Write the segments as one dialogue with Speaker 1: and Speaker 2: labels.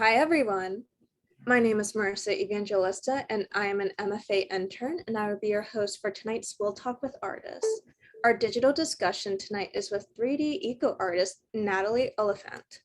Speaker 1: Hi, everyone. My name is Marissa Evangelista, and I am an MFA intern, and I will be your host for tonight's Wil Talk with Artists. Our digital discussion tonight is with 3D eco artist Natalie Oliphant.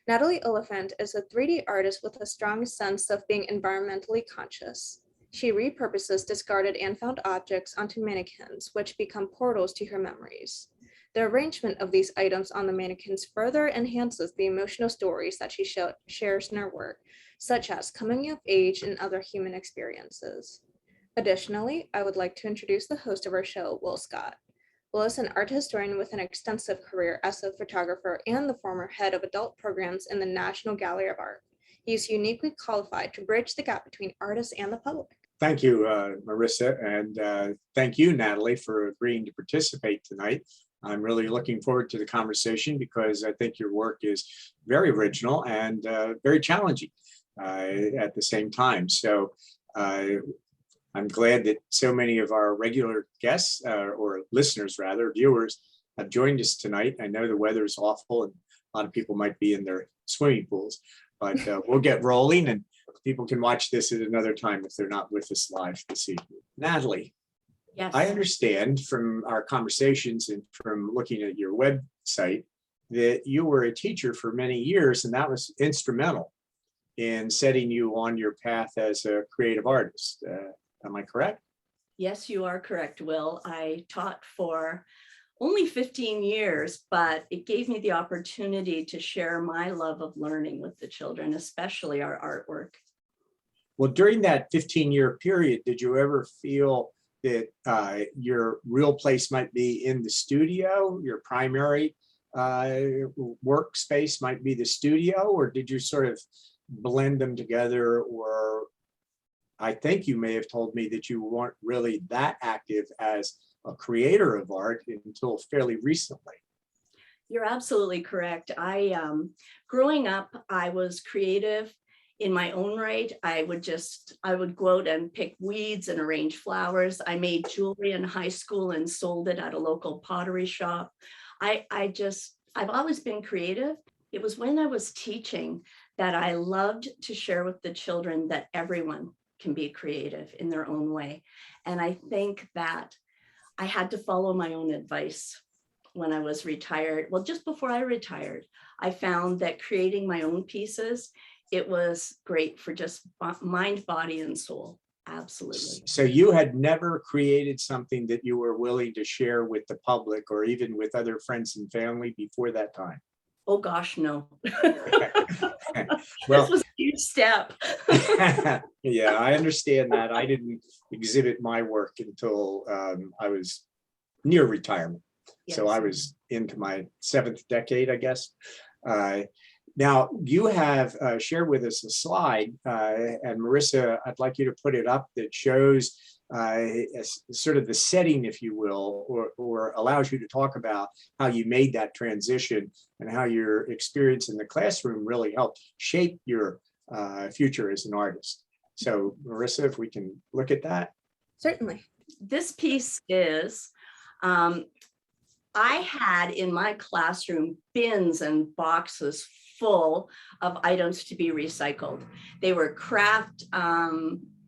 Speaker 1: Natalie Oliphant is a 3D artist with a strong sense of being environmentally conscious. She repurposes discarded and found objects onto mannequins, which become portals to her memories. The arrangement of these items on the mannequins further enhances the emotional stories that she shares in her work, such as coming of age and other human experiences. Additionally, I would like to introduce the host of our show, Wil Scott. Wil is an art historian with an extensive career as a photographer and the former head of adult programs in the National Gallery of Art. He is uniquely qualified to bridge the gap between artists and the public.
Speaker 2: Thank you, Marissa, and thank you, Natalie, for agreeing to participate tonight. I'm really looking forward to the conversation because I think your work is very original and very challenging at the same time. So I'm glad that so many of our regular guests or listeners, rather, viewers, have joined us tonight. I know the weather is awful and a lot of people might be in their swimming pools, but we'll get rolling and people can watch this at another time if they're not with us live this evening. Natalie.
Speaker 3: Yes.
Speaker 2: I understand from our conversations and from looking at your website that you were a teacher for many years, and that was instrumental in setting you on your path as a creative artist. Am I correct?
Speaker 3: Yes, you are correct, Wil. I taught for only 15 years, but it gave me the opportunity to share my love of learning with the children, especially our artwork.
Speaker 2: Well, during that 15-year period, did you ever feel that your real place might be in the studio, your primary workspace might be the studio, or did you sort of blend them together? Or I think you may have told me that you weren't really that active as a creator of art until fairly recently.
Speaker 3: You're absolutely correct. Growing up, I was creative in my own right. I would go out and pick weeds and arrange flowers. I made jewelry in high school and sold it at a local pottery shop. I've always been creative. It was when I was teaching that I loved to share with the children that everyone can be creative in their own way. And I think that I had to follow my own advice when I was retired. Well, just before I retired, I found that creating my own pieces, it was great for just mind, body, and soul. Absolutely.
Speaker 2: So you had never created something that you were willing to share with the public or even with other friends and family before that time?
Speaker 3: Oh gosh, no.
Speaker 2: Well,
Speaker 3: this was a huge step.
Speaker 2: Yeah, I understand that. I didn't exhibit my work until I was near retirement. Yes. So I was into my 7th decade, I guess. Now, you have shared with us a slide, and Marissa, I'd like you to put it up, that shows sort of the setting, if you will, or allows you to talk about how you made that transition and how your experience in the classroom really helped shape your future as an artist. So, Marissa, if we can look at that.
Speaker 1: Certainly.
Speaker 3: This piece is, I had in my classroom bins and boxes full of items to be recycled. They were craft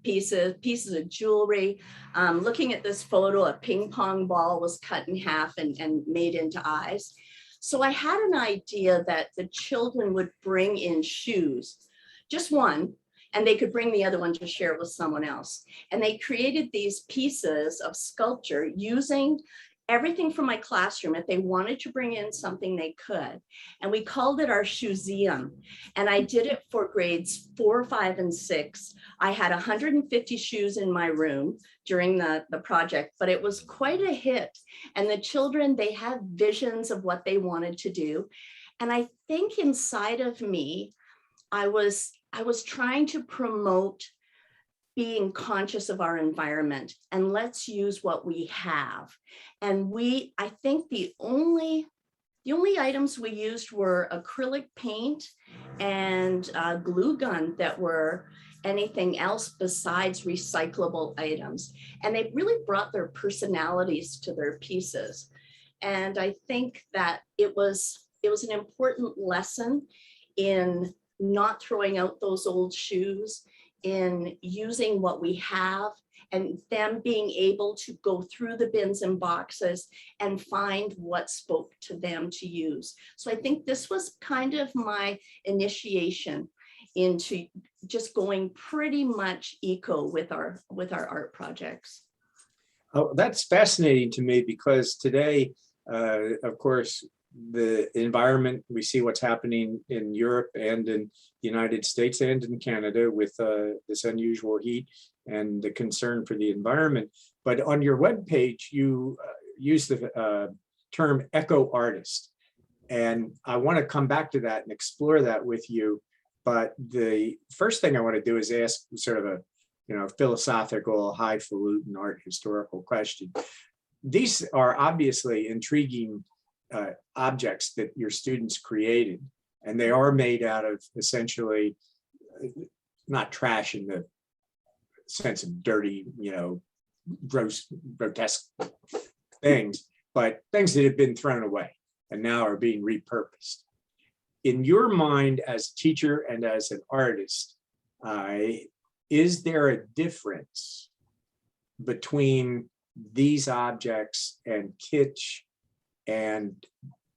Speaker 3: pieces of jewelry. Looking at this photo, a ping pong ball was cut in half and made into eyes. So I had an idea that the children would bring in shoes, just one, and they could bring the other one to share with someone else. And they created these pieces of sculpture using everything from my classroom. If they wanted to bring in something, they could. And we called it our Shoeseum. And I did it for grades 4, 5, and 6. I had 150 shoes in my room during the project, but it was quite a hit. And the children, they had visions of what they wanted to do. And I think inside of me, I was trying to promote being conscious of our environment, and let's use what we have. And I think the only items we used were acrylic paint and a glue gun that were anything else besides recyclable items. And they really brought their personalities to their pieces. And I think that it was an important lesson in not throwing out those old shoes, in using what we have, and them being able to go through the bins and boxes and find what spoke to them to use. So I think this was kind of my initiation into just going pretty much eco with our art projects.
Speaker 2: Oh, that's fascinating to me, because today, of course, the environment, we see what's happening in Europe and in the United States and in Canada with this unusual heat and the concern for the environment. But on your webpage, you use the term eco artist. And I want to come back to that and explore that with you. But the first thing I want to do is ask sort of a philosophical, highfalutin art historical question. These are obviously intriguing objects that your students created, and they are made out of essentially not trash in the sense of dirty, gross, grotesque things, but things that have been thrown away and now are being repurposed. In your mind as a teacher and as an artist, is there a difference between these objects and kitsch and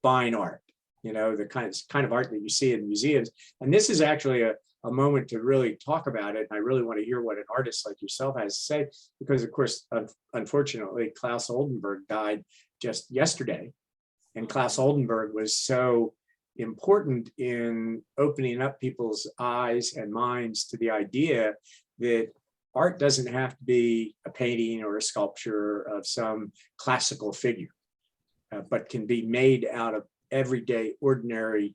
Speaker 2: fine art, the kind of art that you see in museums? And this is actually a moment to really talk about it. And I really want to hear what an artist like yourself has to say, because of course, unfortunately, Klaus Oldenburg died just yesterday. And Klaus Oldenburg was so important in opening up people's eyes and minds to the idea that art doesn't have to be a painting or a sculpture of some classical figure, but can be made out of everyday, ordinary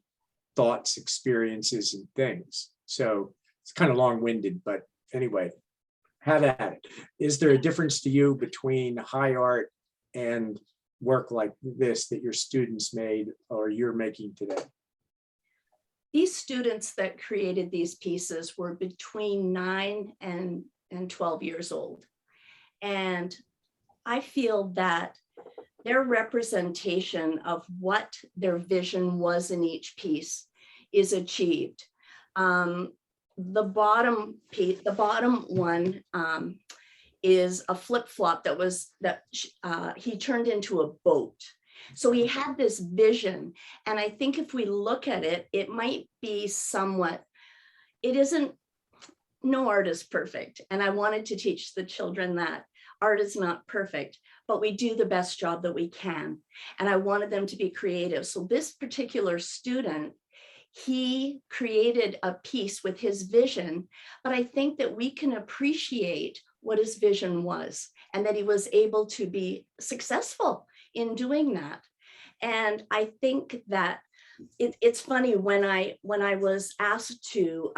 Speaker 2: thoughts, experiences, and things. So it's kind of long-winded, but anyway, have at it. Is there a difference to you between high art and work like this that your students made or you're making today?
Speaker 3: These students that created these pieces were between 9 and 12 years old. And I feel that their representation of what their vision was in each piece is achieved. The bottom piece, the bottom one is a flip-flop that he turned into a boat. So he had this vision, and I think if we look at it, it might be somewhat, no art is perfect. And I wanted to teach the children that art is not perfect, but we do the best job that we can. And I wanted them to be creative. So this particular student, he created a piece with his vision, but I think that we can appreciate what his vision was and that he was able to be successful in doing that. And I think that it's funny, when I was asked to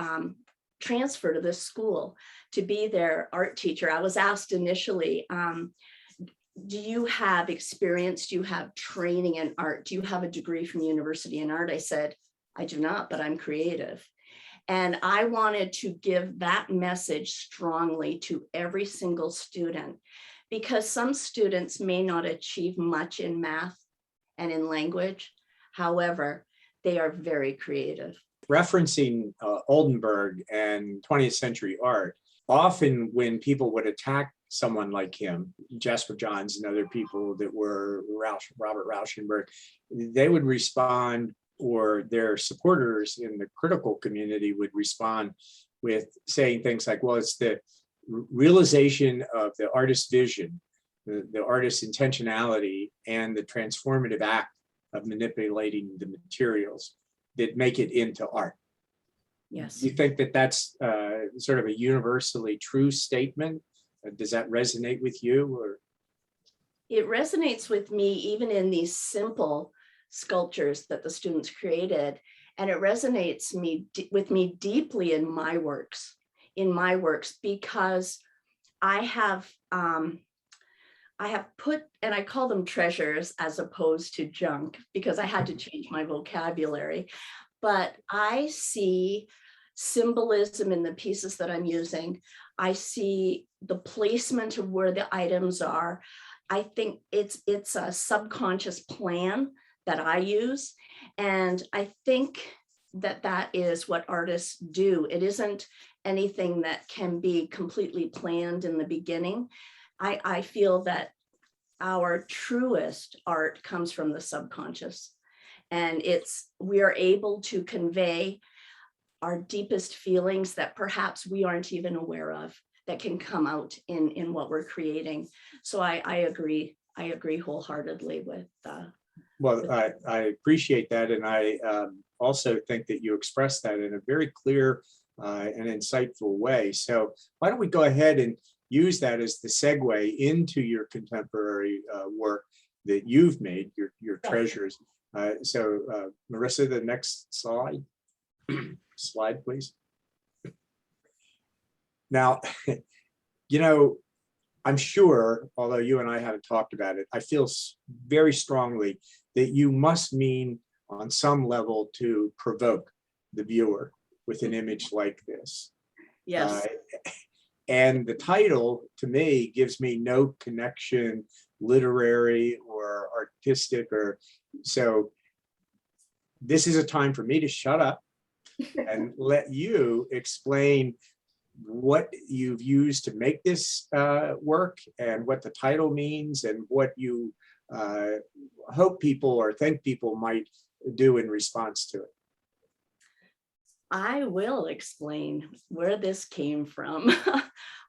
Speaker 3: transfer to this school to be their art teacher, I was asked initially, do you have experience? Do you have training in art? Do you have a degree from university in art? I said, I do not, but I'm creative. And I wanted to give that message strongly to every single student, because some students may not achieve much in math and in language. However, they are very creative.
Speaker 2: Referencing Oldenburg and 20th century art, often when people would attack someone like him, Jasper Johns and other people that were Robert Rauschenberg, they would respond, or their supporters in the critical community would respond with saying things like, well, it's the realization of the artist's vision, the artist's intentionality, and the transformative act of manipulating the materials that make it into art.
Speaker 3: Yes.
Speaker 2: Do you think that that's sort of a universally true statement? Does that resonate with you? Or
Speaker 3: it resonates with me even in these simple sculptures that the students created, and it resonates with me deeply in my works, because I have put, and I call them treasures as opposed to junk, because I had to change my vocabulary, but I see symbolism in the pieces that I'm using. I see the placement of where the items are. I think it's a subconscious plan that I use. And I think that is what artists do. It isn't anything that can be completely planned in the beginning. I feel that our truest art comes from the subconscious, and we are able to convey our deepest feelings that perhaps we aren't even aware of, that can come out in what we're creating. So I agree wholeheartedly with
Speaker 2: Well, I appreciate that. And I also think that you expressed that in a very clear and insightful way. So why don't we go ahead and use that as the segue into your contemporary work that you've made, your treasures. So Marissa, the next slide. Slide, please. Now, I'm sure, although you and I haven't talked about it, I feel very strongly that you must mean on some level to provoke the viewer with an image like this.
Speaker 3: yes.
Speaker 2: And the title, to me, gives me no connection, literary or artistic, or so. This is a time for me to shut up and let you explain what you've used to make this work and what the title means and what you hope people or think people might do in response to it.
Speaker 3: I will explain where this came from.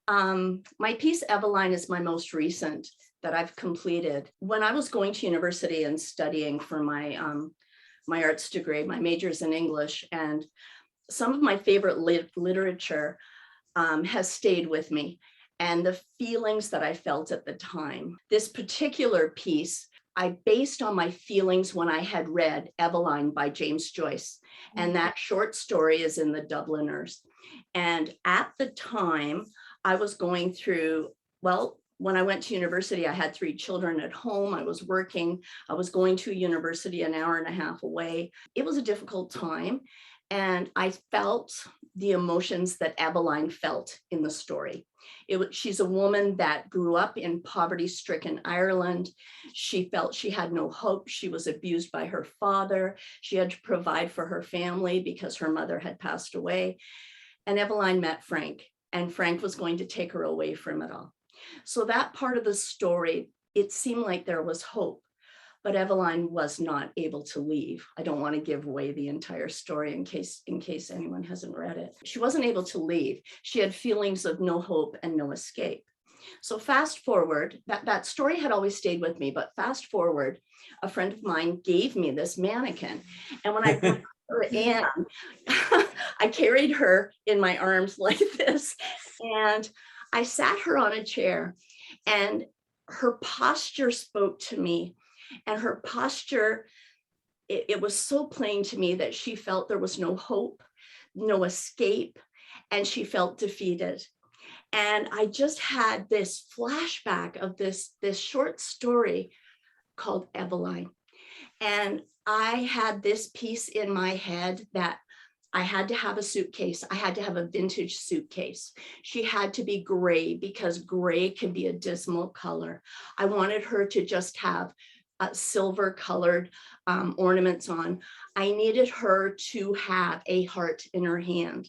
Speaker 3: My piece Eveline is my most recent that I've completed. When I was going to university and studying for my my arts degree, my major's in English, and some of my favorite literature has stayed with me, and the feelings that I felt at the time. This particular piece I based on my feelings when I had read Eveline by James Joyce. And that short story is in the Dubliners. And at the time, I was going through, well, when I went to university, I had 3 children at home. I was working. I was going to university an hour and a half away. It was a difficult time. And I felt the emotions that Eveline felt in the story. She's a woman that grew up in poverty-stricken Ireland. She felt she had no hope. She was abused by her father. She had to provide for her family because her mother had passed away. And Eveline met Frank, and Frank was going to take her away from it all. So that part of the story, it seemed like there was hope. But Eveline was not able to leave. I don't want to give away the entire story in case anyone hasn't read it. She wasn't able to leave. She had feelings of no hope and no escape. So fast forward, that story had always stayed with me, but fast forward, a friend of mine gave me this mannequin. And when I put her in, I carried her in my arms like this, and I sat her on a chair, and her posture spoke to me. And her posture, it was so plain to me that she felt there was no hope, no escape, and she felt defeated. And I just had this flashback of this short story called Eveline. And I had this piece in my head that I had to have a suitcase. I had to have a vintage suitcase. She had to be gray because gray can be a dismal color. I wanted her to just have silver colored ornaments on. I needed her to have a heart in her hand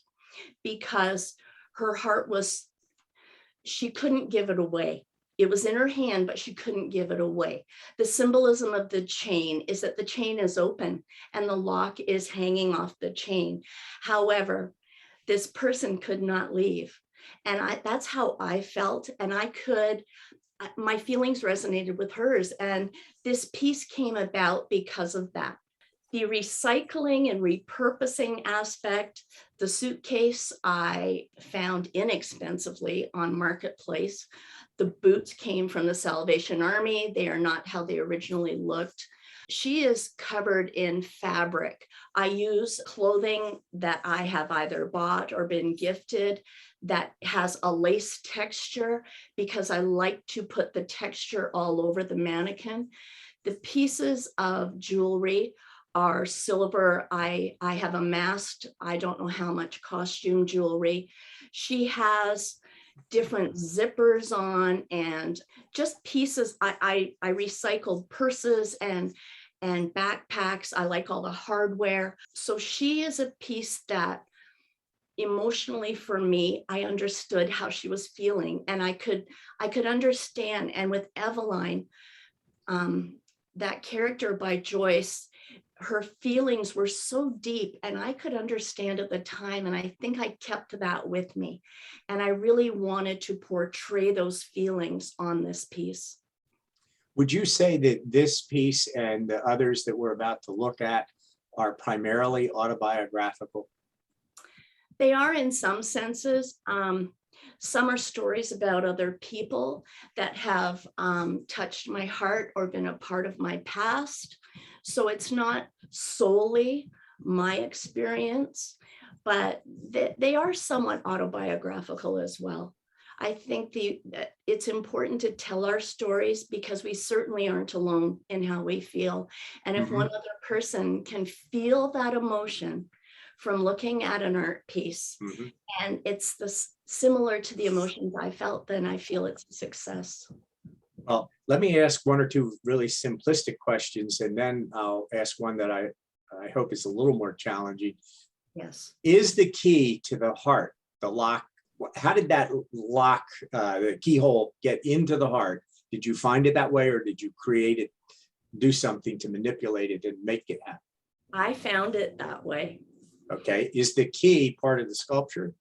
Speaker 3: because her heart she couldn't give it away. It was in her hand, but she couldn't give it away. The symbolism of the chain is that the chain is open and the lock is hanging off the chain. However, this person could not leave. And that's how I felt. And my feelings resonated with hers. And this piece came about because of that. The recycling and repurposing aspect, the suitcase I found inexpensively on Marketplace. The boots came from the Salvation Army. They are not how they originally looked. She is covered in fabric. I use clothing that I have either bought or been gifted that has a lace texture because I like to put the texture all over the mannequin. The pieces of jewelry are silver. I have amassed, I don't know how much costume jewelry. She has different zippers on and just pieces. I recycled purses and and backpacks. I like all the hardware. So she is a piece that emotionally for me, I understood how she was feeling, and I could understand. And with Eveline, that character by Joyce, her feelings were so deep and I could understand at the time. And I think I kept that with me. And I really wanted to portray those feelings on this piece.
Speaker 2: Would you say that this piece and the others that we're about to look at are primarily autobiographical?
Speaker 3: They are in some senses. Some are stories about other people that have touched my heart or been a part of my past. So it's not solely my experience, but they are somewhat autobiographical as well. I think it's important to tell our stories because we certainly aren't alone in how we feel. And if one other person can feel that emotion from looking at an art piece, and it's similar to the emotions I felt, then I feel it's a success.
Speaker 2: Well, let me ask one or two really simplistic questions, and then I'll ask one that I hope is a little more challenging.
Speaker 3: Yes.
Speaker 2: Is the key to the heart, the lock, how did that lock, the keyhole get into the heart? Did you find it that way, or did you create it, do something to manipulate it and make it happen?
Speaker 3: I found it that way.
Speaker 2: Okay. Is the key part of the sculpture?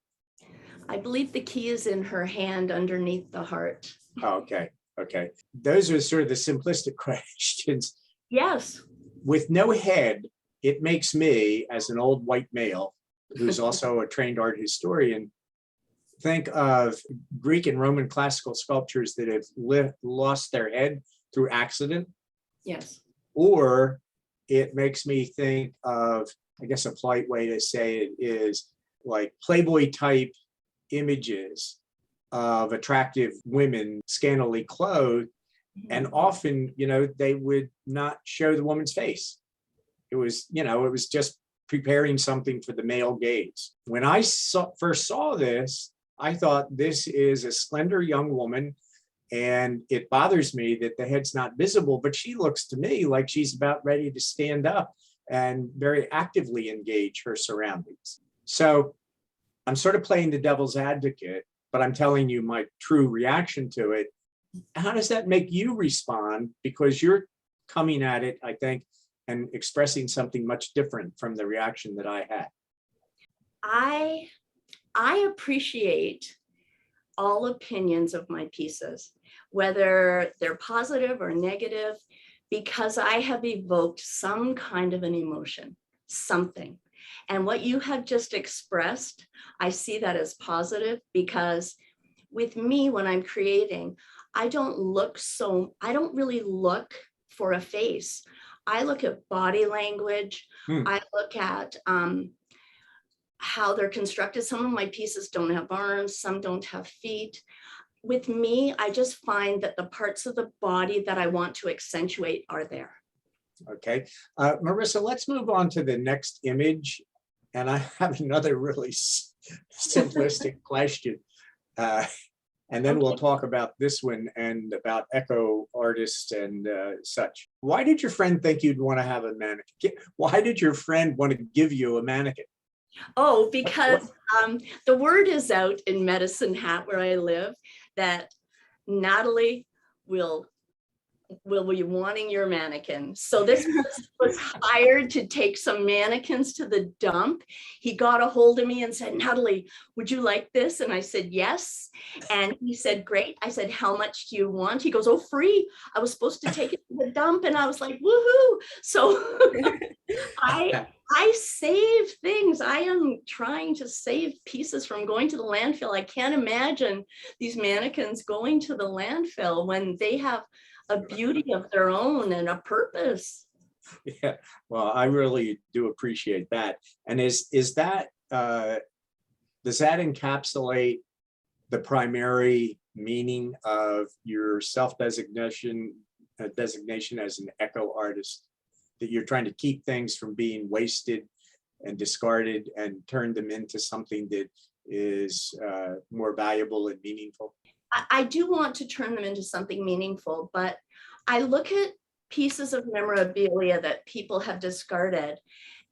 Speaker 3: I believe the key is in her hand underneath the heart.
Speaker 2: Okay. Okay. Those are sort of the simplistic questions.
Speaker 3: Yes.
Speaker 2: With no head, it makes me, as an old white male, who's also a trained art historian, think of Greek and Roman classical sculptures that have lost their head through accident.
Speaker 3: Yes.
Speaker 2: Or it makes me think of, I guess a polite way to say it is like Playboy type images of attractive women scantily clothed. And often, they would not show the woman's face. It was, it was just preparing something for the male gaze. When I first saw this, I thought this is a slender young woman, and it bothers me that the head's not visible, but she looks to me like she's about ready to stand up and very actively engage her surroundings. So I'm sort of playing the devil's advocate, but I'm telling you my true reaction to it. How does that make you respond? Because you're coming at it, I think, and expressing something much different from the reaction that I had.
Speaker 3: I appreciate all opinions of my pieces, whether they're positive or negative, because I have evoked some kind of an emotion, something. And what you have just expressed, I see that as positive, because with me, when I'm creating, I don't really look for a face. I look at body language. I look at how they're constructed. Some of my pieces don't have arms, some don't have feet. With me, I just find that the parts of the body that I want to accentuate are there. Okay.
Speaker 2: Marissa, let's move on to the next image. And I have another really simplistic question. And then we'll talk about this one and about echo artists and such. Why did your friend think you'd want to have a mannequin? Why did your friend want to give you a mannequin?
Speaker 3: Oh, because the word is out in Medicine Hat, where I live, that Natalie will be wanting your mannequin. So this was hired to take some mannequins to the dump. He got a hold of me and said, Natalie, would you like this? And I said, yes. And he said, great. I said, how much do you want? He goes, oh, free. I was supposed to take it to the dump. And I was like, woohoo. So I save things. I am trying to save pieces from going to the landfill. I can't imagine these mannequins going to the landfill when they have a beauty of their own and a purpose.
Speaker 2: Yeah, well, I really do appreciate that. And is that, does that encapsulate the primary meaning of your self-designation designation as an eco artist, that you're trying to keep things from being wasted and discarded and turn them into something that is more valuable and meaningful?
Speaker 3: I do want to turn them into something meaningful, but I look at pieces of memorabilia that people have discarded.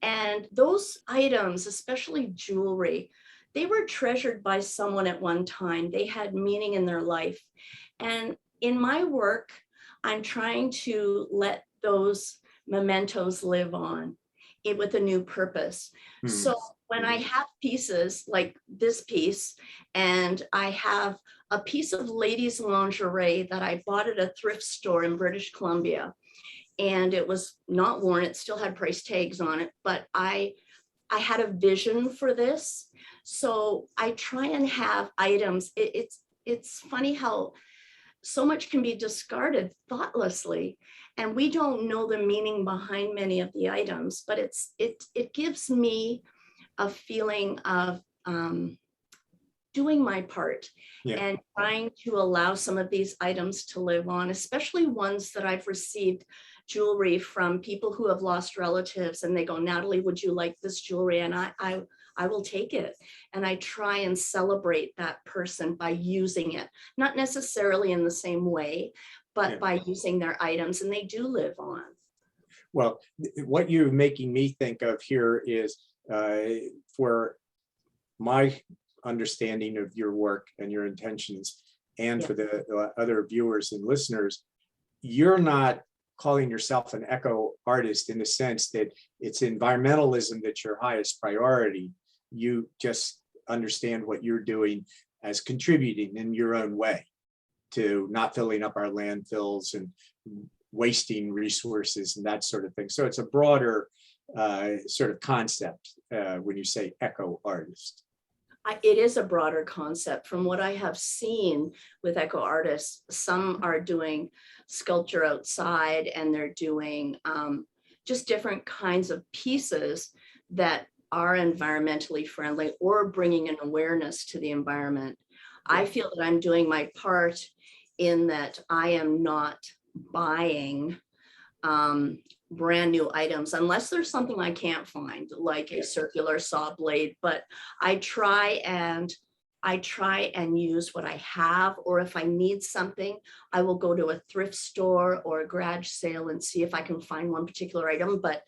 Speaker 3: And those items, especially jewelry, they were treasured by someone at one time. They had meaning in their life. And in my work, I'm trying to let those mementos live on with a new purpose. So when I have pieces like this piece, and I have a piece of ladies' lingerie that I bought at a thrift store in British Columbia, and it was not worn, it still had price tags on it, but I had a vision for this. So I try and have items. It's funny how so much can be discarded thoughtlessly, and we don't know the meaning behind many of the items, but it gives me a feeling of doing my part and trying to allow some of these items to live on, especially ones that I've received jewelry from people who have lost relatives, and they go, Natalie, would you like this jewelry? And I will take it. And I try and celebrate that person by using it, not necessarily in the same way, but by using their items, and they do live on.
Speaker 2: Well, what you're making me think of here is for my understanding of your work and your intentions, and for the other viewers and listeners, you're not calling yourself an eco artist in the sense that it's environmentalism that's your highest priority. You just understand what you're doing as contributing in your own way to not filling up our landfills and wasting resources and that sort of thing. So it's a broader sort of concept when you say eco artist.
Speaker 3: It is a broader concept. From what I have seen with eco artists, some are doing sculpture outside, and they're doing just different kinds of pieces that are environmentally friendly or bringing an awareness to the environment. I feel that I'm doing my part in that I am not buying brand new items unless there's something I can't find, like a circular saw blade. But I try and use what I have, or if I need something, I will go to a thrift store or a garage sale and see if I can find one particular item. But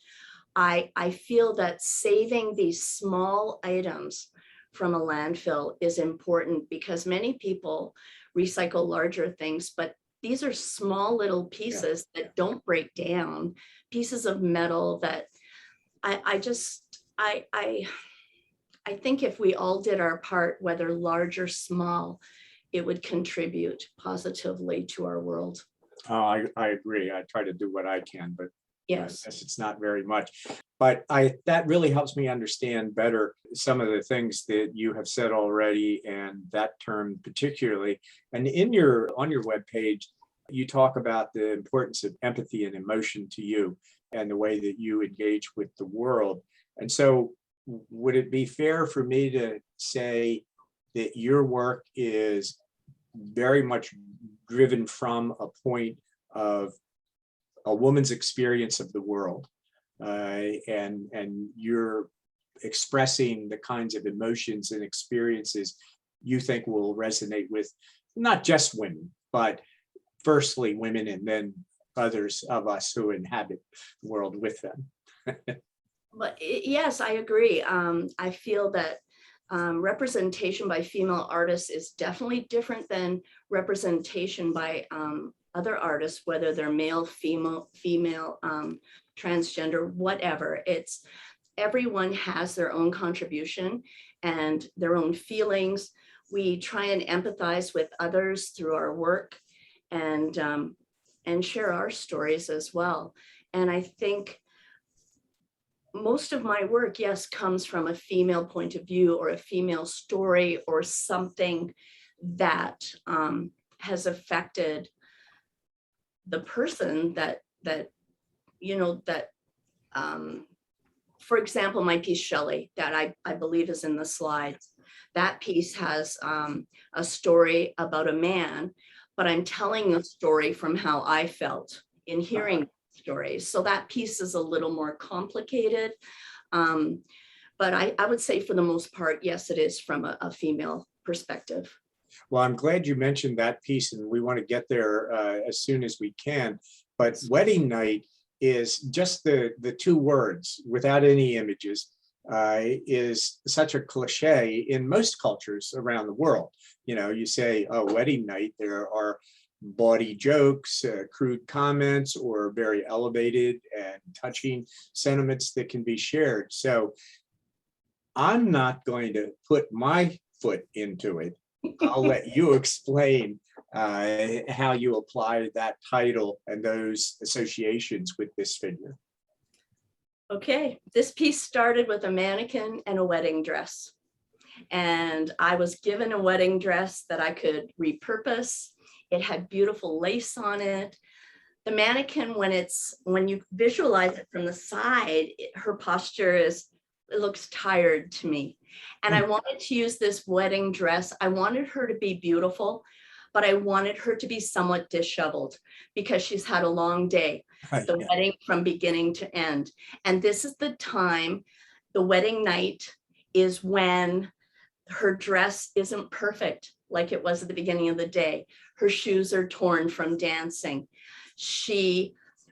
Speaker 3: I feel that saving these small items from a landfill is important, because many people recycle larger things, but these are small little pieces that don't break down, pieces of metal that I think if we all did our part, whether large or small, it would contribute positively to our world.
Speaker 2: I agree. I try to do what I can, but
Speaker 3: yes,
Speaker 2: I guess it's not very much. But that really helps me understand better some of the things that you have said already, and that term particularly. And on your webpage, you talk about the importance of empathy and emotion to you and the way that you engage with the world. And so would it be fair for me to say that your work is very much driven from a point of a woman's experience of the world, and you're expressing the kinds of emotions and experiences you think will resonate with not just women, but firstly women, and then others of us who inhabit the world with them?
Speaker 3: But yes, I agree. I feel that representation by female artists is definitely different than representation by other artists, whether they're male, female, transgender, whatever. It's everyone has their own contribution and their own feelings. We try and empathize with others through our work, and share our stories as well. And I think most of my work, yes, comes from a female point of view, or a female story, or something that has affected the person for example, my piece Shelley that I believe is in the slides, that piece has a story about a man, but I'm telling the story from how I felt in hearing stories. So that piece is a little more complicated. But I would say for the most part, yes, it is from a female perspective.
Speaker 2: Well, I'm glad you mentioned that piece, and we want to get there as soon as we can. But wedding night is just the two words without any images, is such a cliche in most cultures around the world. You know, you say, oh, wedding night, there are bawdy jokes, crude comments, or very elevated and touching sentiments that can be shared. So I'm not going to put my foot into it. I'll let you explain how you apply that title and those associations with this figure.
Speaker 3: Okay, this piece started with a mannequin and a wedding dress. And I was given a wedding dress that I could repurpose. It had beautiful lace on it. The mannequin, when you visualize it from the side, her posture it looks tired to me. And I wanted to use this wedding dress. I wanted her to be beautiful, but I wanted her to be somewhat disheveled because she's had a long day, the wedding from beginning to end. And this is the time, the wedding night is when her dress isn't perfect like it was at the beginning of the day. Her shoes are torn from dancing.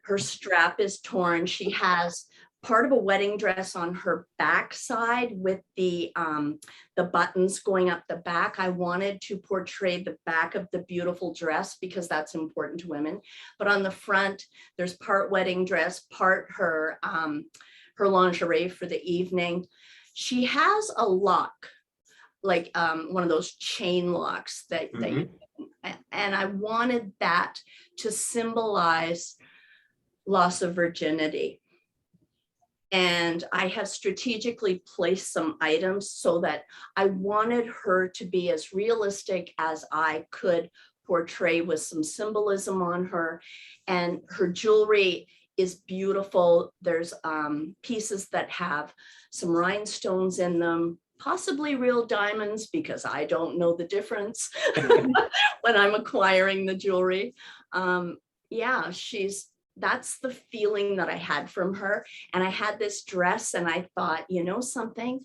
Speaker 3: Her strap is torn. She has part of a wedding dress on her back side with the buttons going up the back. I wanted to portray the back of the beautiful dress because that's important to women. But on the front, there's part wedding dress, part her lingerie for the evening. She has a lock, like one of those chain locks that and I wanted that to symbolize loss of virginity. And I have strategically placed some items so that I wanted her to be as realistic as I could portray with some symbolism on her. And her jewelry is beautiful. There's pieces that have some rhinestones in them, possibly real diamonds, because I don't know the difference when I'm acquiring the jewelry. Yeah, that's the feeling that I had from her. And I had this dress and I thought, you know something,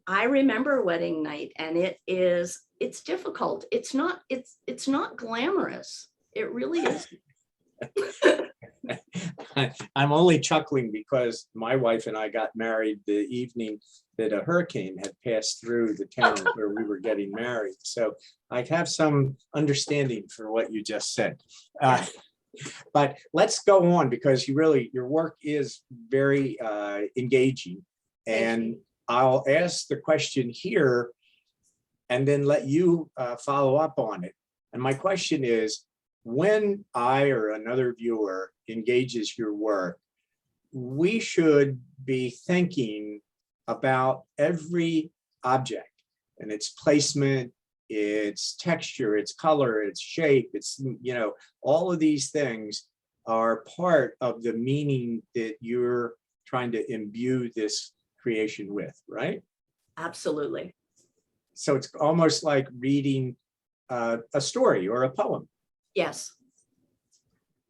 Speaker 3: I remember wedding night and it's difficult. It's not glamorous. It really is.
Speaker 2: I'm only chuckling because my wife and I got married the evening that a hurricane had passed through the town where we were getting married. So I have some understanding for what you just said. But let's go on because your work is very engaging. And I'll ask the question here and then let you follow up on it. And my question is, when I or another viewer engages your work, we should be thinking about every object and its placement, its texture, its color, its shape, its, all of these things are part of the meaning that you're trying to imbue this creation with, right?
Speaker 3: Absolutely.
Speaker 2: So it's almost like reading a story or a poem.
Speaker 3: Yes.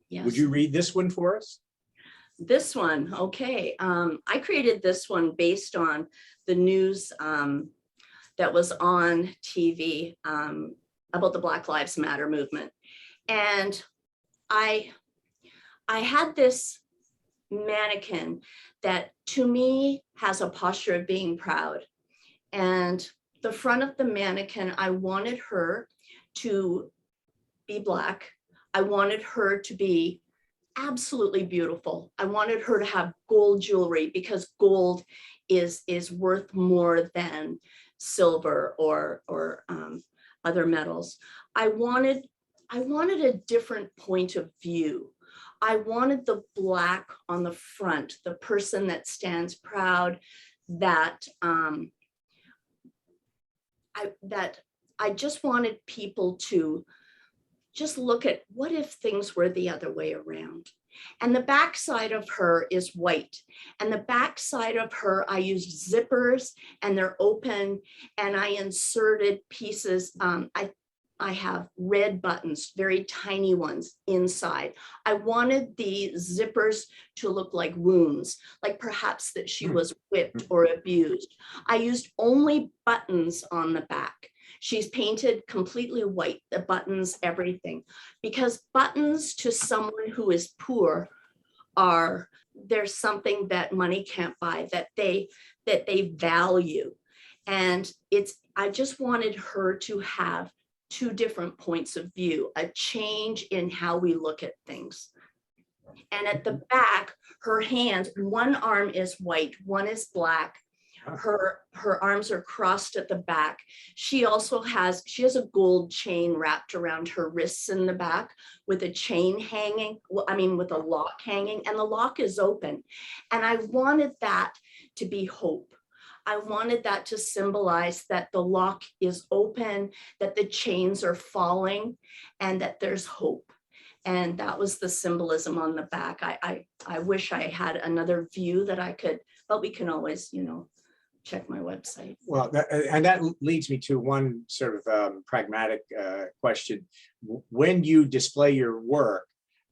Speaker 3: Yes.
Speaker 2: Would you read this one for us?
Speaker 3: This one, okay. I created this one based on the news that was on TV about the Black Lives Matter movement. And I had this mannequin that to me has a posture of being proud. And the front of the mannequin, I wanted her to be Black. I wanted her to be absolutely beautiful. I wanted her to have gold jewelry because gold is worth more than silver or other metals. I wanted a different point of view. I wanted the Black on the front, the person that stands proud, that I just wanted people to just look at what if things were the other way around. And the backside of her is white. And the backside of her, I used zippers and they're open. And I inserted pieces. I have red buttons, very tiny ones inside. I wanted the zippers to look like wounds, like perhaps that she was whipped or abused. I used only buttons on the back. She's painted completely white, the buttons, everything, because buttons to someone who is poor there's something that money can't buy, that they value. And I just wanted her to have two different points of view, a change in how we look at things. And at the back, her hands, one arm is white, one is black. Her arms are crossed at the back. She has a gold chain wrapped around her wrists in the back with a chain hanging, with a lock hanging, and the lock is open. And I wanted that to be hope. I wanted that to symbolize that the lock is open, that the chains are falling, and that there's hope. And that was the symbolism on the back. I wish I had another view that I could, but we can always, check my website.
Speaker 2: Well, that leads me to one sort of pragmatic question. When you display your work,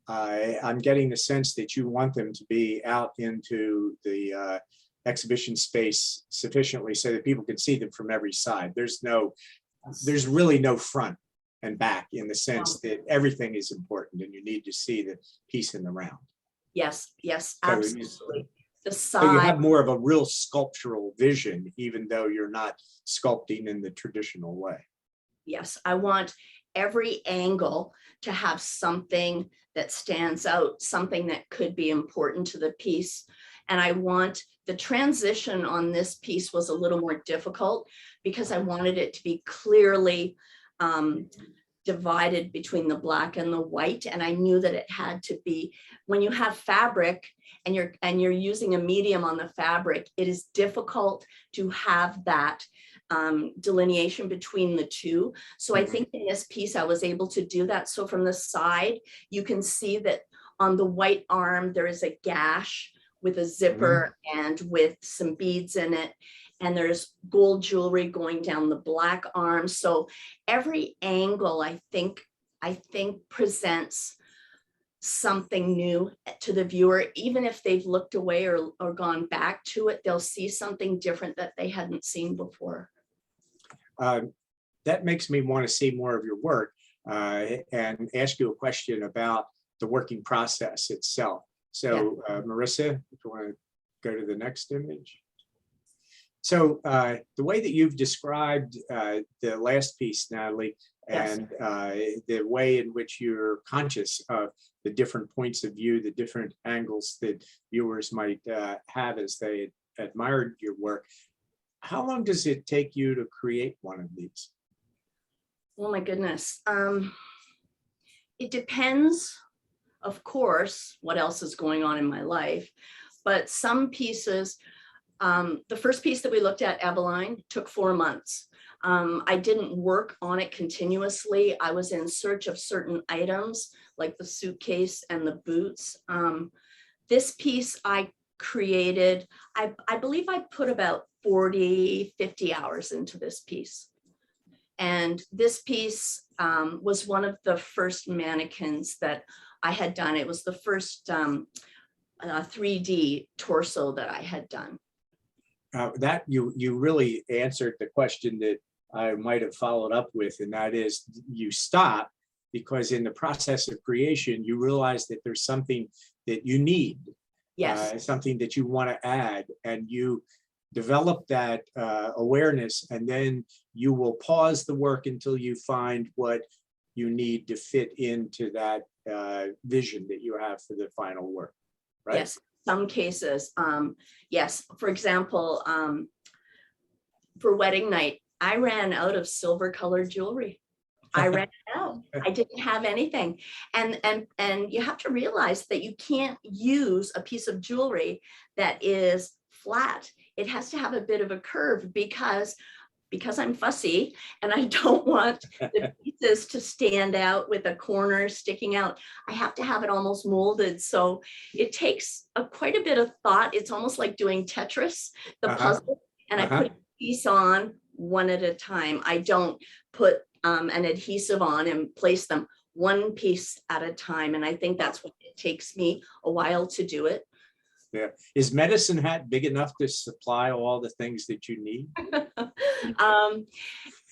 Speaker 2: I'm getting the sense that you want them to be out into the exhibition space sufficiently so that people can see them from every side. There's really no front and back, in the sense that everything is important and you need to see the piece in the round.
Speaker 3: Yes, absolutely. The side.
Speaker 2: So you have more of a real sculptural vision, even though you're not sculpting in the traditional way.
Speaker 3: Yes, I want every angle to have something that stands out, something that could be important to the piece. And I want the transition on this piece was a little more difficult because I wanted it to be clearly divided between the black and the white. And I knew that it had to be, when you have fabric and you're using a medium on the fabric, it is difficult to have that delineation between the two. So I think in this piece, I was able to do that. So from the side, you can see that on the white arm, there is a gash with a zipper and with some beads in it. And there's gold jewelry going down the black arm. So every angle, I think presents something new to the viewer. Even if they've looked away or gone back to it, they'll see something different that they hadn't seen before.
Speaker 2: That makes me want to see more of your work and ask you a question about the working process itself. So Marissa, if you want to go to the next image. So the way that you've described the last piece, Natalie, and the way in which you're conscious of the different points of view, the different angles that viewers might have as they admired your work, how long does it take you to create one of these?
Speaker 3: Oh my goodness. It depends, of course, what else is going on in my life, but some pieces, the first piece that we looked at, Eveline, took 4 months. I didn't work on it continuously. I was in search of certain items like the suitcase and the boots. This piece I created, I believe I put about 40, 50 hours into this piece. And this piece was one of the first mannequins that I had done. It was the first 3D torso that I had done.
Speaker 2: That you really answered the question that I might have followed up with, and that is you stop because in the process of creation, you realize that there's something that you need, something that you want to add, and you develop that awareness, and then you will pause the work until you find what you need to fit into that vision that you have for the final work, right?
Speaker 3: Yes. Some cases, yes. For example, for wedding night, I ran out of silver colored jewelry. I ran out. I didn't have anything. And you have to realize that you can't use a piece of jewelry that is flat. It has to have a bit of a curve because I'm fussy and I don't want the pieces to stand out with a corner sticking out. I have to have it almost molded. So it takes quite a bit of thought. It's almost like doing Tetris, the puzzle, and I put a piece on one at a time. I don't put an adhesive on and place them one piece at a time. And I think that's what it takes me a while to do it.
Speaker 2: Yeah. Is Medicine Hat big enough to supply all the things that you need?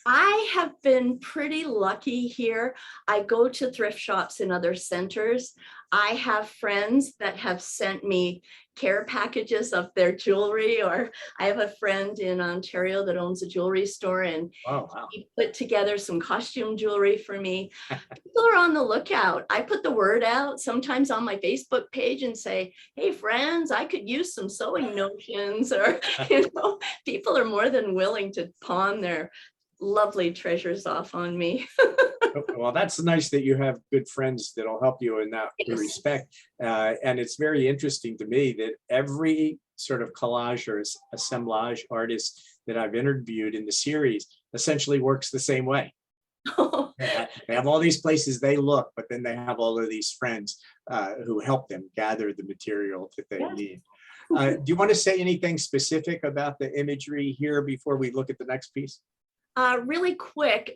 Speaker 3: I have been pretty lucky here. I go to thrift shops in other centers. I have friends that have sent me care packages of their jewelry, or I have a friend in Ontario that owns a jewelry store, and
Speaker 2: Oh, wow.
Speaker 3: he put together some costume jewelry for me. People are on the lookout. I put the word out sometimes on my Facebook page and say, hey friends, I could use some sewing notions, or people are more than willing to pawn their lovely treasures off on me.
Speaker 2: Well, that's nice that you have good friends that'll help you in that
Speaker 3: Yes.
Speaker 2: respect. And it's very interesting to me that every sort of collage or assemblage artist that I've interviewed in the series essentially works the same way. They have all these places they look, but then they have all of these friends who help them gather the material that they
Speaker 3: Yes.
Speaker 2: need. Do you want to say anything specific about the imagery here before we look at the next piece?
Speaker 3: Really quick,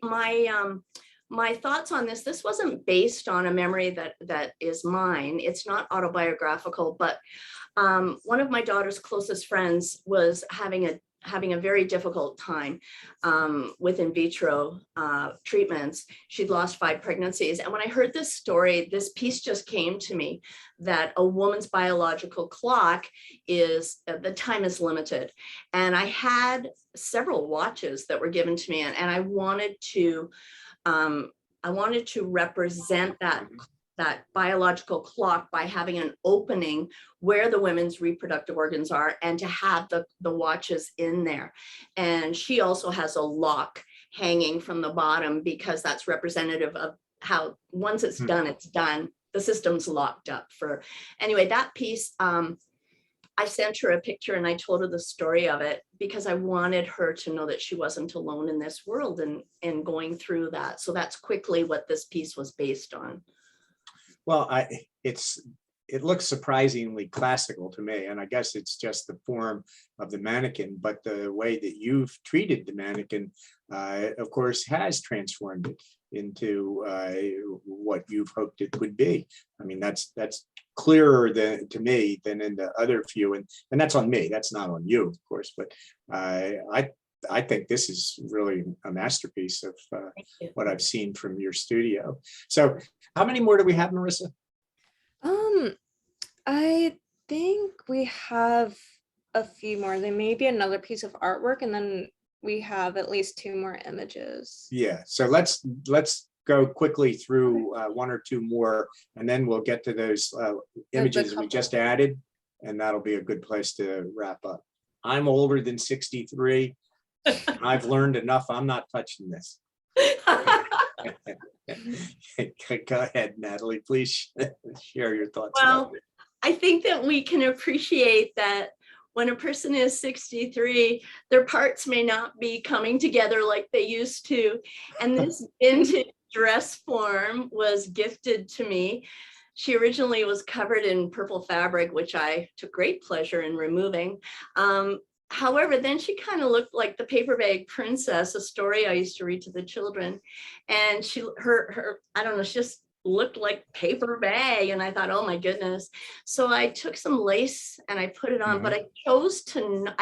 Speaker 3: my thoughts on this. This wasn't based on a memory that is mine. It's not autobiographical, but one of my daughter's closest friends was having a very difficult time with in vitro treatments. She'd lost 5 pregnancies. And when I heard this story, this piece just came to me, that a woman's biological clock is, the time is limited. And I had several watches that were given to me, and I wanted to represent that biological clock by having an opening where the women's reproductive organs are, and to have the watches in there. And she also has a lock hanging from the bottom, because that's representative of how once it's done, it's done. The system's locked up for, anyway, that piece, I sent her a picture and I told her the story of it, because I wanted her to know that she wasn't alone in this world and going through that. So that's quickly what this piece was based on.
Speaker 2: Well, it looks surprisingly classical to me, and I guess it's just the form of the mannequin, but the way that you've treated the mannequin, of course, has transformed it into what you've hoped it would be. I mean, that's clearer to me than in the other few, and that's on me. That's not on you, of course, but I think this is really a masterpiece of what I've seen from your studio. So how many more do we have, Marissa?
Speaker 1: I think we have a few more. There may be another piece of artwork, and then we have at least 2 more images.
Speaker 2: Yeah, so let's go quickly through 1 or 2 more, and then we'll get to those images we just added, and that'll be a good place to wrap up. I'm older than 63. I've learned enough. I'm not touching this. Go ahead, Natalie, please share your thoughts.
Speaker 3: Well, I think that we can appreciate that when a person is 63, their parts may not be coming together like they used to. And this vintage dress form was gifted to me. She originally was covered in purple fabric, which I took great pleasure in removing. However, then she kind of looked like the paper bag princess, a story I used to read to the children. And her I don't know, she just looked like paper bag. And I thought, oh my goodness. So I took some lace and I put it on, but I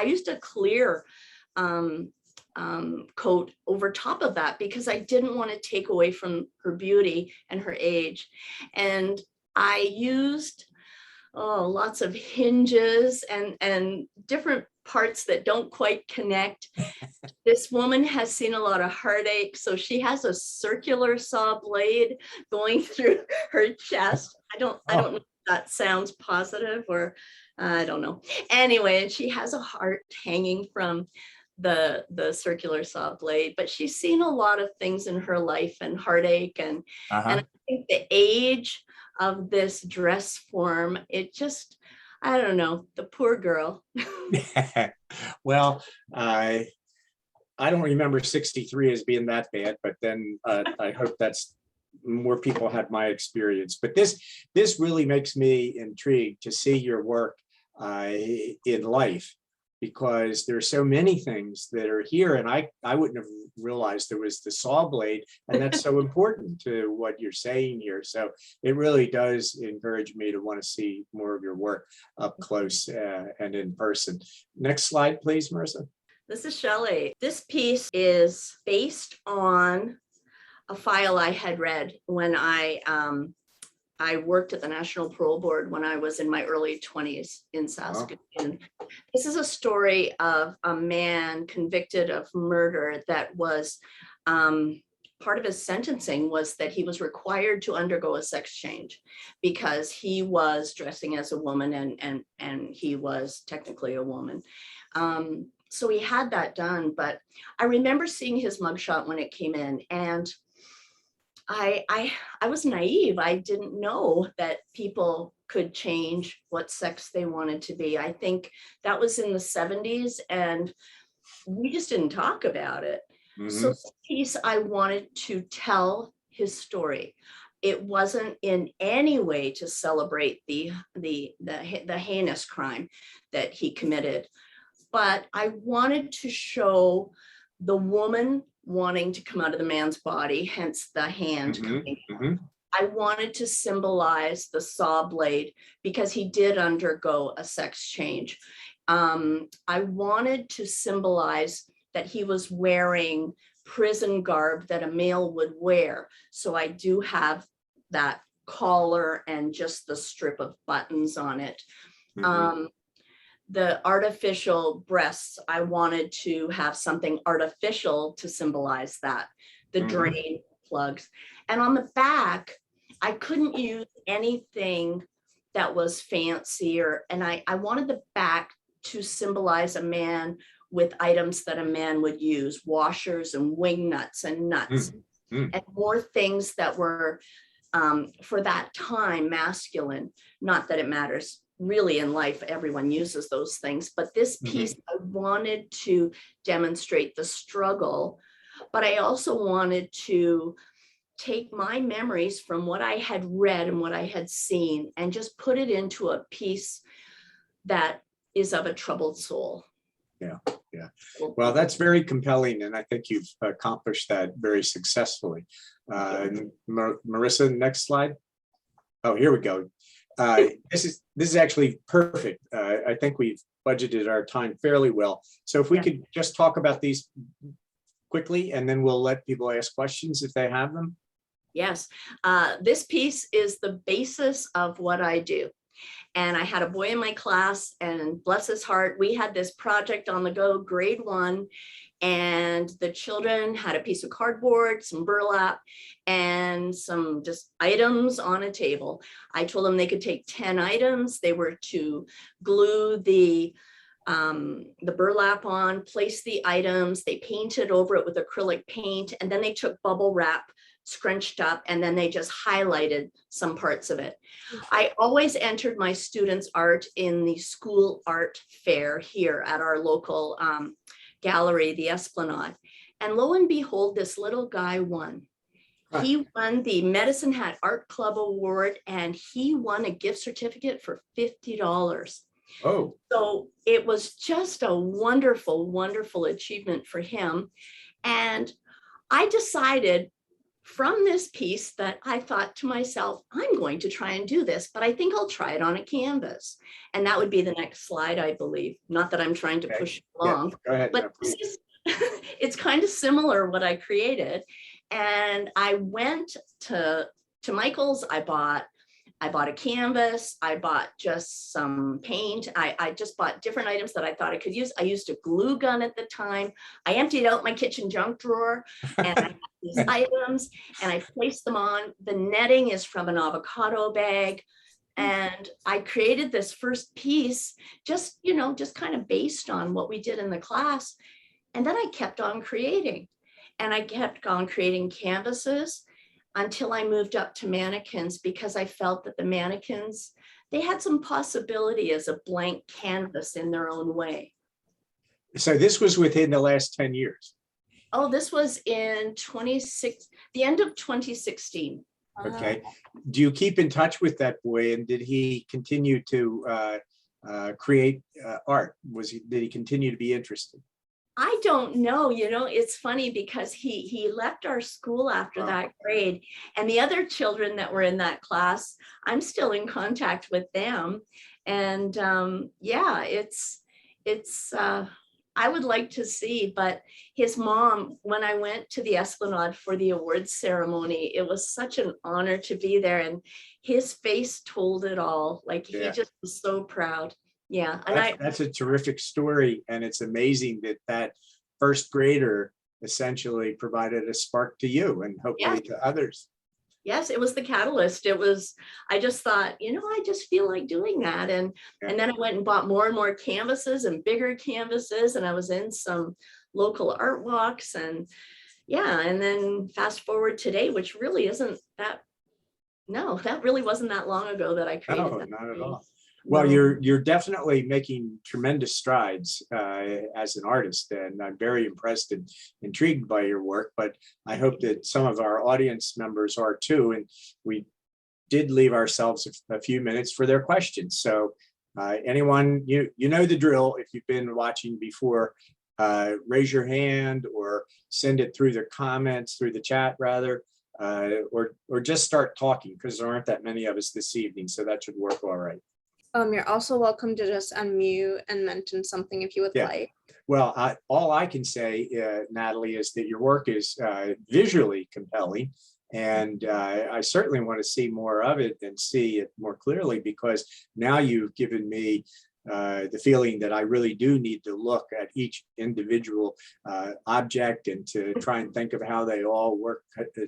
Speaker 3: used a clear coat over top of that, because I didn't want to take away from her beauty and her age. And I used lots of hinges and different parts that don't quite connect. This woman has seen a lot of heartache, so she has a circular saw blade going through her chest. I don't know if that sounds positive, or I don't know. Anyway, she has a heart hanging from the circular saw blade, but she's seen a lot of things in her life and heartache, and I think the age of this dress form, it just, I don't know, the poor girl.
Speaker 2: Well, I don't remember 63 as being that bad, but then I hope that's more people had my experience. But this really makes me intrigued to see your work in life, because there's so many things that are here, and I wouldn't have realized there was the saw blade, and that's so important to what you're saying here. So it really does encourage me to want to see more of your work up close and in person. Next slide, please, Marissa.
Speaker 3: This is Shelley. This piece is based on a file I had read when I worked at the National Parole Board when I was in my early 20s in Saskatoon. This is a story of a man convicted of murder that was part of his sentencing was that he was required to undergo a sex change because he was dressing as a woman and he was technically a woman. So he had that done, but I remember seeing his mugshot when it came in, and I was naive. I didn't know that people could change what sex they wanted to be. I think that was in the 70s and we just didn't talk about it. So this piece, I wanted to tell his story. It wasn't in any way to celebrate the heinous crime that he committed, but I wanted to show the woman wanting to come out of the man's body, hence the hand coming out. I wanted to symbolize the saw blade because he did undergo a sex change. I wanted to symbolize that he was wearing prison garb that a male would wear. So I do have that collar and just the strip of buttons on it. The artificial breasts, I wanted to have something artificial to symbolize that, the drain plugs. And on the back, I couldn't use anything that was fancy and I wanted the back to symbolize a man with items that a man would use, washers and wing nuts and nuts, and more things that were, for that time, masculine. Not that it matters. Really in life, everyone uses those things. But this piece, I wanted to demonstrate the struggle, but I also wanted to take my memories from what I had read and what I had seen and just put it into a piece that is of a troubled soul.
Speaker 2: Yeah. Well, that's very compelling, and I think you've accomplished that very successfully. Marissa, next slide. Oh, here we go. This is actually perfect. I think we've budgeted our time fairly well. So if we could just talk about these quickly, and then we'll let people ask questions if they have them.
Speaker 3: Yes, this piece is the basis of what I do. And I had a boy in my class, and bless his heart, we had this project on the go, grade 1, and the children had a piece of cardboard, some burlap, and some just items on a table. I told them they could take 10 items. They were to glue the burlap on, place the items, they painted over it with acrylic paint, and then they took bubble wrap, scrunched up, and then they just highlighted some parts of it. I always entered my students' art in the school art fair here at our local gallery, the Esplanade. And lo and behold, this little guy won. He won the Medicine Hat Art Club Award, and he won a gift certificate for $50.
Speaker 2: Oh.
Speaker 3: So it was just a wonderful, wonderful achievement for him. And I decided from this piece that I thought to myself, I'm going to try and do this, but I think I'll try it on a canvas. And that would be the next slide, I believe. Not that I'm trying to push it along,
Speaker 2: go ahead.
Speaker 3: but this is, it's kind of similar what I created. And I went to Michael's, I bought a canvas, I bought just some paint. I just bought different items that I thought I could use. I used a glue gun at the time. I emptied out my kitchen junk drawer and I had these items and I placed them on. The netting is from an avocado bag. And I created this first piece, just kind of based on what we did in the class. And then I kept on creating. And I kept on creating canvases until I moved up to mannequins, because I felt that the mannequins, they had some possibility as a blank canvas in their own way.
Speaker 2: So this was within the last 10 years?
Speaker 3: Oh, this was in the end of 2016.
Speaker 2: Okay. Do you keep in touch with that boy, and did he continue to create art? Did he continue to be interested?
Speaker 3: I don't know, it's funny because he left our school after that grade, and the other children that were in that class, I'm still in contact with them. And yeah, it's I would like to see, but his mom, when I went to the Esplanade for the awards ceremony, it was such an honor to be there, and his face told it all. Like he
Speaker 2: Yeah.
Speaker 3: just was so proud. Yeah. And
Speaker 2: That's a terrific story. And it's amazing that that first grader essentially provided a spark to you and hopefully to others.
Speaker 3: yes, it was the catalyst. It was, I just thought, I just feel like doing that. And then I went and bought more and more canvases and bigger canvases. And I was in some local art walks, and and then fast forward today, which really isn't that, no, that really wasn't that long ago that I created
Speaker 2: No,
Speaker 3: that.
Speaker 2: not at all. Well,
Speaker 3: No.
Speaker 2: you're definitely making tremendous strides as an artist, and I'm very impressed and intrigued by your work. But I hope that some of our audience members are too. And we did leave ourselves a few minutes for their questions. So anyone, you know the drill. If you've been watching before, raise your hand or send it through the comments, through the chat rather, or just start talking, because there aren't that many of us this evening. So that should work all right.
Speaker 1: You're also welcome to just unmute and mention something if you would like.
Speaker 2: Well, all I can say, Natalie, is that your work is visually compelling, and I certainly want to see more of it and see it more clearly, because now you've given me the feeling that I really do need to look at each individual object and to try and think of how they all work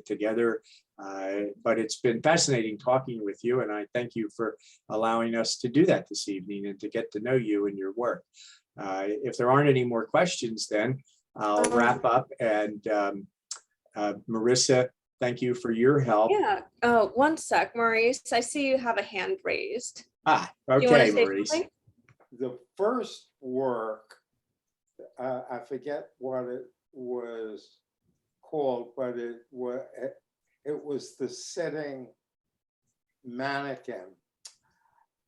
Speaker 2: together. But it's been fascinating talking with you, and I thank you for allowing us to do that this evening and to get to know you and your work. If there aren't any more questions, then I'll wrap up. And Marissa, thank you for your help.
Speaker 1: Yeah. Oh, one sec, Maurice. I see you have a hand raised.
Speaker 2: Okay, Maurice.
Speaker 1: Something?
Speaker 4: The first work, I forget what it was called, but it was the sitting mannequin.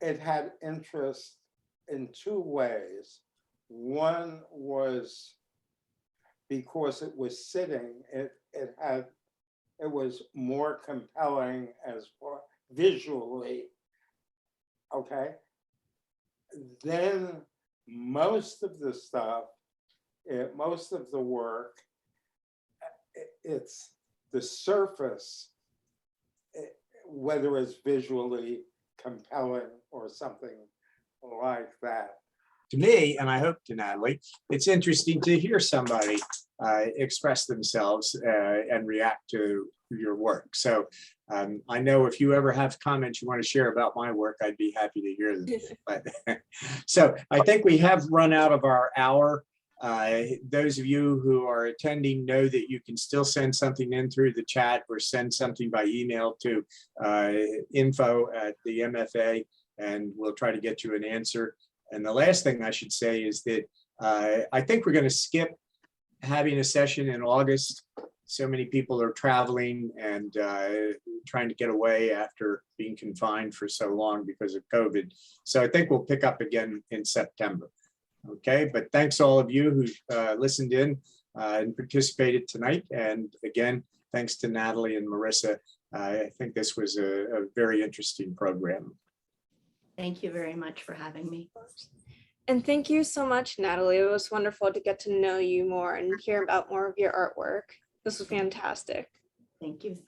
Speaker 4: It had interest in two ways. One was because it was sitting, it was more compelling as far visually. Okay. Then most of the stuff, most of the work, it's the surface, whether it's visually compelling or something like that.
Speaker 2: To me, and I hope to Natalie, it's interesting to hear somebody express themselves and react to your work. So I know if you ever have comments you want to share about my work, I'd be happy to hear them. But, so I think we have run out of our hour. Those of you who are attending know that you can still send something in through the chat or send something by email to info@the MFA, and we'll try to get you an answer. And the last thing I should say is that I think we're going to skip having a session in August. So many people are traveling and trying to get away after being confined for so long because of COVID. So I think we'll pick up again in September. Okay, but thanks all of you who listened in and participated tonight. And again, thanks to Natalie and Marissa. I think this was a very interesting program.
Speaker 3: Thank you very much for having me.
Speaker 1: And thank you so much, Natalie. It was wonderful to get to know you more and hear about more of your artwork. This was fantastic.
Speaker 3: Thank you.